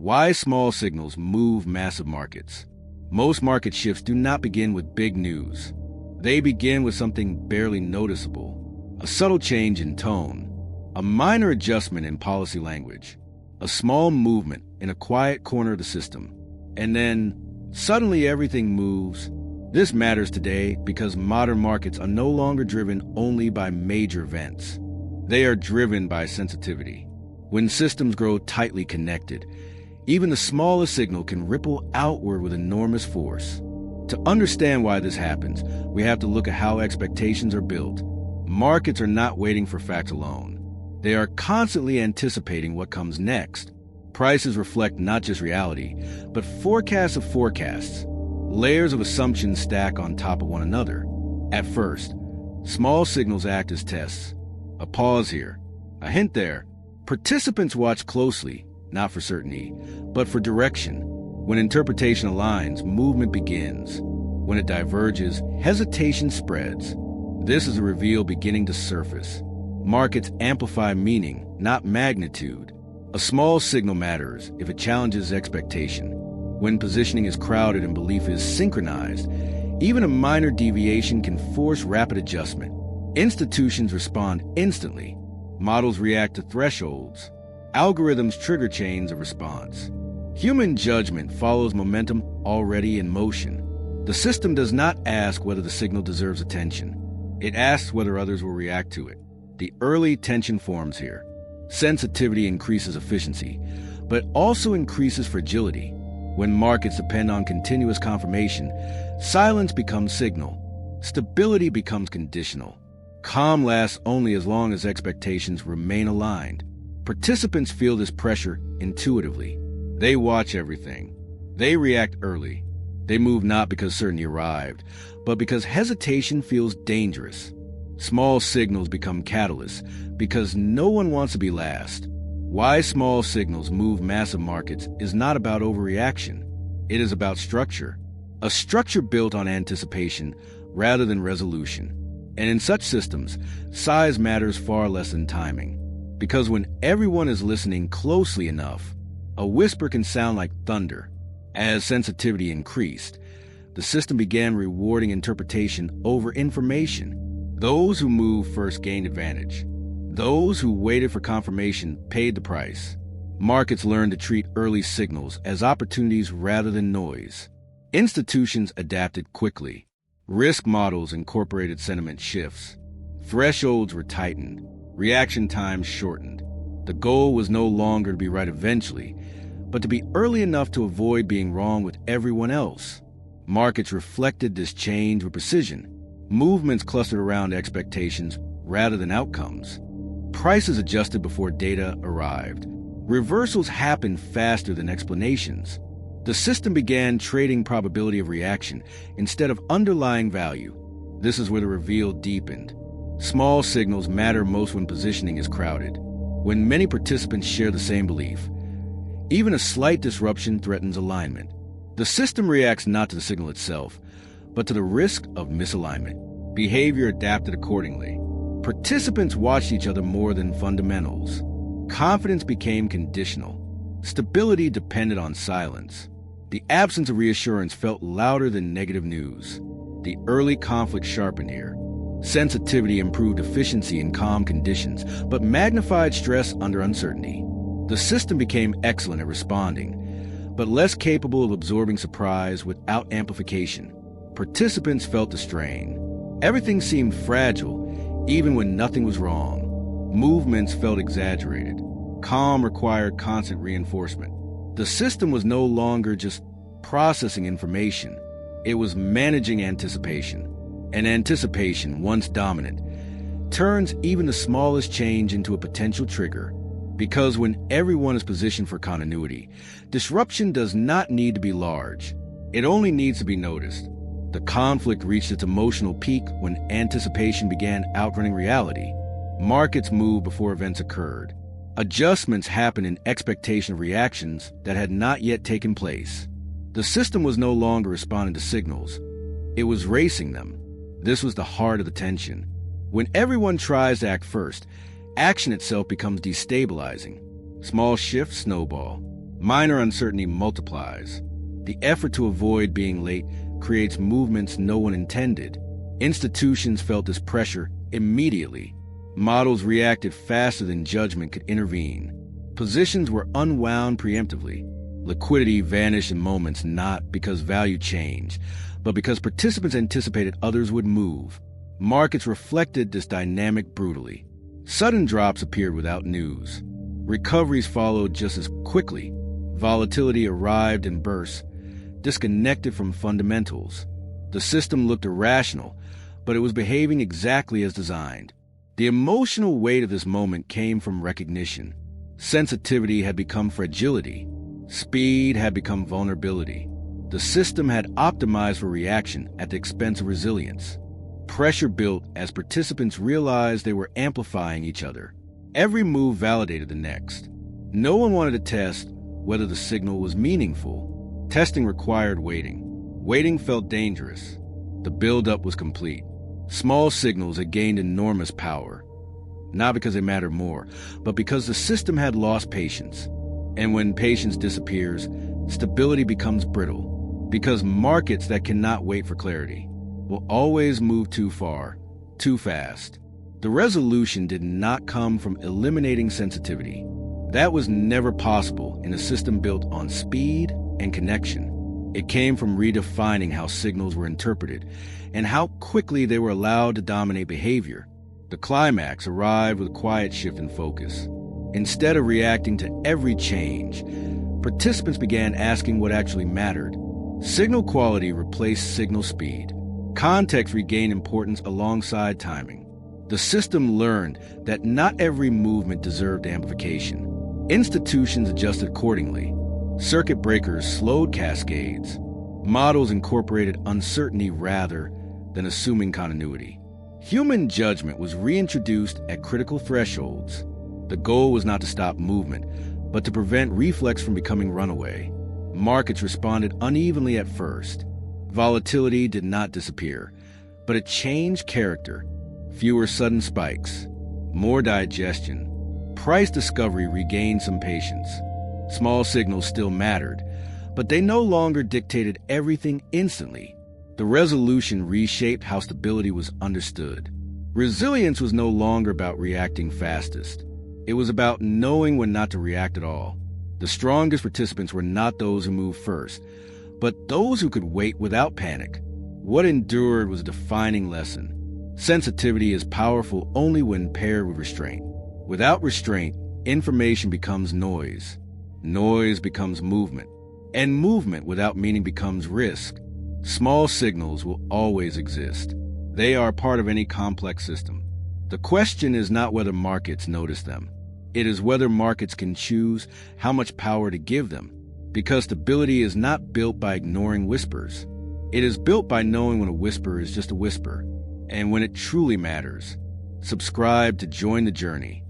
Why small signals move massive markets. Most market shifts do not begin with big news. They begin with something barely noticeable, a subtle change in tone, a minor adjustment in policy language, a small movement in a quiet corner of the system, and then suddenly everything moves. This matters today because modern markets are no longer driven only by major events. They are driven by sensitivity. When systems grow tightly connected, even the smallest signal can ripple outward with enormous force. To understand why this happens, we have to look at how expectations are built. Markets are not waiting for facts alone. They are constantly anticipating what comes next. Prices reflect not just reality, but forecasts of forecasts. Layers of assumptions stack on top of one another. At first, small signals act as tests. A pause here, a hint there. Participants watch closely, not for certainty, but for direction. When interpretation aligns, movement begins. When it diverges, hesitation spreads. This is a reveal beginning to surface. Markets amplify meaning, not magnitude. A small signal matters if it challenges expectation. When positioning is crowded and belief is synchronized, even a minor deviation can force rapid adjustment. Institutions respond instantly. Models react to thresholds. Algorithms trigger chains of response. Human judgment follows momentum already in motion. The system does not ask whether the signal deserves attention. It asks whether others will react to it. The early tension forms here. Sensitivity increases efficiency, but also increases fragility. When markets depend on continuous confirmation, silence becomes signal. Stability becomes conditional. Calm lasts only as long as expectations remain aligned. Participants feel this pressure intuitively. They watch everything. They react early. They move not because certainty arrived, but because hesitation feels dangerous. Small signals become catalysts because no one wants to be last. Why small signals move massive markets is not about overreaction. It is about structure. A structure built on anticipation rather than resolution. And in such systems, size matters far less than timing. Because when everyone is listening closely enough, a whisper can sound like thunder. As sensitivity increased, the system began rewarding interpretation over information. Those who moved first gained advantage. Those who waited for confirmation paid the price. Markets learned to treat early signals as opportunities rather than noise. Institutions adapted quickly. Risk models incorporated sentiment shifts. Thresholds were tightened. Reaction times shortened. The goal was no longer to be right eventually, but to be early enough to avoid being wrong with everyone else. Markets reflected this change with precision. Movements clustered around expectations rather than outcomes. Prices adjusted before data arrived. Reversals happened faster than explanations. The system began trading probability of reaction instead of underlying value. This is where the reveal deepened. Small signals matter most when positioning is crowded. When many participants share the same belief, even a slight disruption threatens alignment. The system reacts not to the signal itself, but to the risk of misalignment. Behavior adapted accordingly. Participants watched each other more than fundamentals. Confidence became conditional. Stability depended on silence. The absence of reassurance felt louder than negative news. The early conflict sharpened here. Sensitivity improved efficiency in calm conditions, but magnified stress under uncertainty. The system became excellent at responding, but less capable of absorbing surprise without amplification. Participants felt the strain. Everything seemed fragile, even when nothing was wrong. Movements felt exaggerated. Calm required constant reinforcement. The system was no longer just processing information. It was managing anticipation. And anticipation, once dominant, turns even the smallest change into a potential trigger. Because when everyone is positioned for continuity, disruption does not need to be large. It only needs to be noticed. The conflict reached its emotional peak when anticipation began outrunning reality. Markets moved before events occurred. Adjustments happened in expectation of reactions that had not yet taken place. The system was no longer responding to signals. It was racing them. This was the heart of the tension. When everyone tries to act first, action itself becomes destabilizing. Small shifts snowball. Minor uncertainty multiplies. The effort to avoid being late creates movements no one intended. Institutions felt this pressure immediately. Models reacted faster than judgment could intervene. Positions were unwound preemptively. Liquidity vanished in moments not because value changed, but because participants anticipated others would move. Markets reflected this dynamic brutally. Sudden drops appeared without news. Recoveries followed just as quickly. Volatility arrived in bursts, disconnected from fundamentals. The system looked irrational, but it was behaving exactly as designed. The emotional weight of this moment came from recognition. Sensitivity had become fragility. Speed had become vulnerability. The system had optimized for reaction at the expense of resilience. Pressure built as participants realized they were amplifying each other. Every move validated the next. No one wanted to test whether the signal was meaningful. Testing required waiting. Waiting felt dangerous. The buildup was complete. Small signals had gained enormous power, not because they mattered more, but because the system had lost patience. And when patience disappears, stability becomes brittle, because markets that cannot wait for clarity will always move too far, too fast. The resolution did not come from eliminating sensitivity. That was never possible in a system built on speed and connection. It came from redefining how signals were interpreted and how quickly they were allowed to dominate behavior. The climax arrived with a quiet shift in focus. Instead of reacting to every change, participants began asking what actually mattered. Signal quality replaced signal speed. Context regained importance alongside timing. The system learned that not every movement deserved amplification. Institutions adjusted accordingly. Circuit breakers slowed cascades. Models incorporated uncertainty rather than assuming continuity. Human judgment was reintroduced at critical thresholds. The goal was not to stop movement, but to prevent reflex from becoming runaway. Markets responded unevenly at first. Volatility did not disappear, but it changed character. Fewer sudden spikes, more digestion. Price discovery regained some patience. Small signals still mattered, but they no longer dictated everything instantly. The resolution reshaped how stability was understood. Resilience was no longer about reacting fastest. It was about knowing when not to react at all. The strongest participants were not those who moved first, but those who could wait without panic. What endured was a defining lesson. Sensitivity is powerful only when paired with restraint. Without restraint, information becomes noise. Noise becomes movement. And movement without meaning becomes risk. Small signals will always exist. They are part of any complex system. The question is not whether markets notice them. It is whether markets can choose how much power to give them. Because stability is not built by ignoring whispers. It is built by knowing when a whisper is just a whisper, and when it truly matters. Subscribe to join the journey.